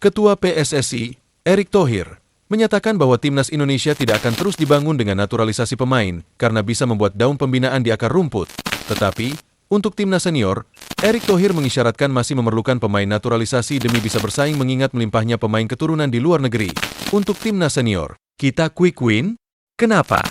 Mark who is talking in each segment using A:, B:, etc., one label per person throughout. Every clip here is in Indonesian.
A: Ketua PSSI, Erick Thohir, menyatakan bahwa timnas Indonesia tidak akan terus dibangun dengan naturalisasi pemain karena bisa membuat daun pembinaan di akar rumput. Tetapi, untuk timnas senior, Erick Thohir mengisyaratkan masih memerlukan pemain naturalisasi demi bisa bersaing mengingat melimpahnya pemain keturunan di luar negeri. Untuk timnas senior, kita quick win? Kenapa?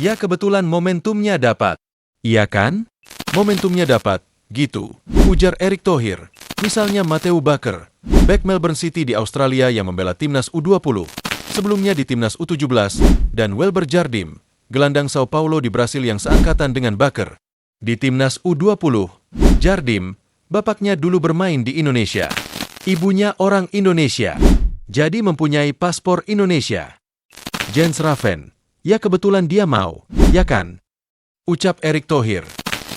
A: Ya kebetulan momentumnya dapat. Iya kan? Momentumnya dapat, gitu, ujar Erick Thohir. Misalnya Matthew Bakker, bek Melbourne City di Australia yang membela timnas U20, sebelumnya di timnas U17, dan Welber Jardim, gelandang Sao Paulo di Brasil yang seangkatan dengan Bakker. Di timnas U20, Jardim, bapaknya dulu bermain di Indonesia. Ibunya orang Indonesia, jadi mempunyai paspor Indonesia. Jens Raven, ya kebetulan dia mau, ya kan? Ucap Erick Thohir.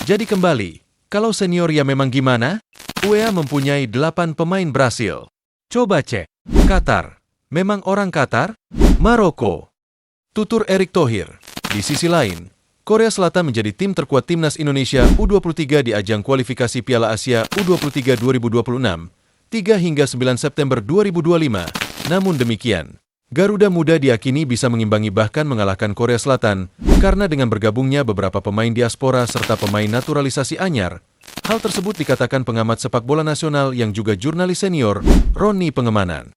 A: Jadi kembali, kalau senior ya memang gimana? UEA mempunyai 8 pemain Brasil. Coba cek. Qatar. Memang orang Qatar? Maroko. Tutur Erick Thohir. Di sisi lain, Korea Selatan menjadi tim terkuat timnas Indonesia U23 di ajang kualifikasi Piala Asia U23 2026, 3 hingga 9 September 2025. Namun demikian, Garuda Muda diyakini bisa mengimbangi bahkan mengalahkan Korea Selatan karena dengan bergabungnya beberapa pemain diaspora serta pemain naturalisasi anyar. Hal tersebut dikatakan pengamat sepak bola nasional yang juga jurnalis senior, Roni Pengemanan.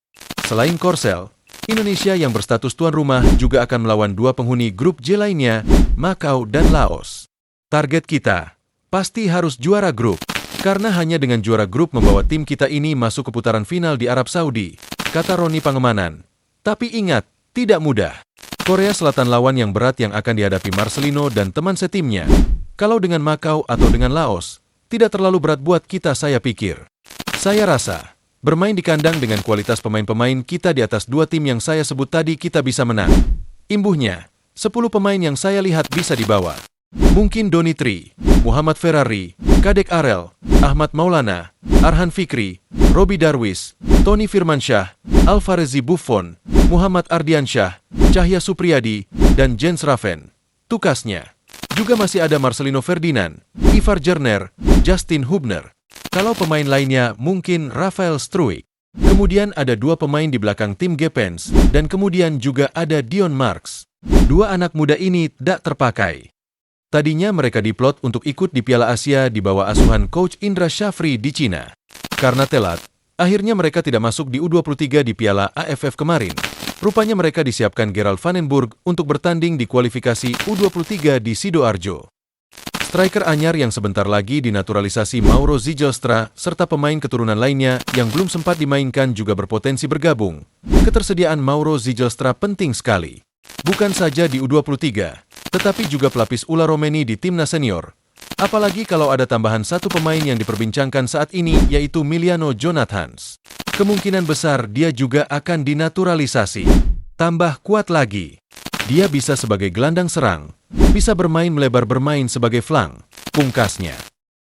A: Selain Korsel, Indonesia yang berstatus tuan rumah juga akan melawan 2 penghuni grup J lainnya, Makau dan Laos. Target kita pasti harus juara grup, karena hanya dengan juara grup membawa tim kita ini masuk ke putaran final di Arab Saudi, kata Roni Pengemanan. Tapi ingat, tidak mudah. Korea Selatan lawan yang berat yang akan dihadapi Marcelino dan teman setimnya. Kalau dengan Makau atau dengan Laos, tidak terlalu berat buat kita saya pikir. Saya rasa, bermain di kandang dengan kualitas pemain-pemain kita di atas 2 tim yang saya sebut tadi kita bisa menang. Imbuhnya, 10 pemain yang saya lihat bisa dibawa. Mungkin Doni Tri, Muhammad Ferrari, Kadek Arel, Ahmad Maulana, Arhan Fikri, Robi Darwis, Tony Firmansyah, Alvarezi Buffon, Muhammad Ardiansyah, Cahya Supriyadi, dan Jens Raven. Tukasnya, juga masih ada Marcelino Ferdinand, Ivar Jerner, Justin Hubner. Kalau pemain lainnya mungkin Rafael Struijk. Kemudian ada 2 pemain di belakang tim Gepens, dan kemudian juga ada Dion Marks. 2 anak muda ini tidak terpakai. Tadinya mereka diplot untuk ikut di Piala Asia di bawah asuhan Coach Indra Shafri di Cina. Karena telat, akhirnya mereka tidak masuk di U23 di Piala AFF kemarin. Rupanya mereka disiapkan Gerald Vandenburg untuk bertanding di kualifikasi U23 di Sidoarjo. Striker anyar yang sebentar lagi dinaturalisasi Mauro Zijelstra serta pemain keturunan lainnya yang belum sempat dimainkan juga berpotensi bergabung. Ketersediaan Mauro Zijelstra penting sekali. Bukan saja di U23, tetapi juga pelapis Ula Romeni di timnas senior. Apalagi kalau ada tambahan 1 pemain yang diperbincangkan saat ini yaitu Miliano Jonathans. Kemungkinan besar dia juga akan dinaturalisasi. Tambah kuat lagi, dia bisa sebagai gelandang serang, bisa bermain melebar bermain sebagai flank, pungkasnya.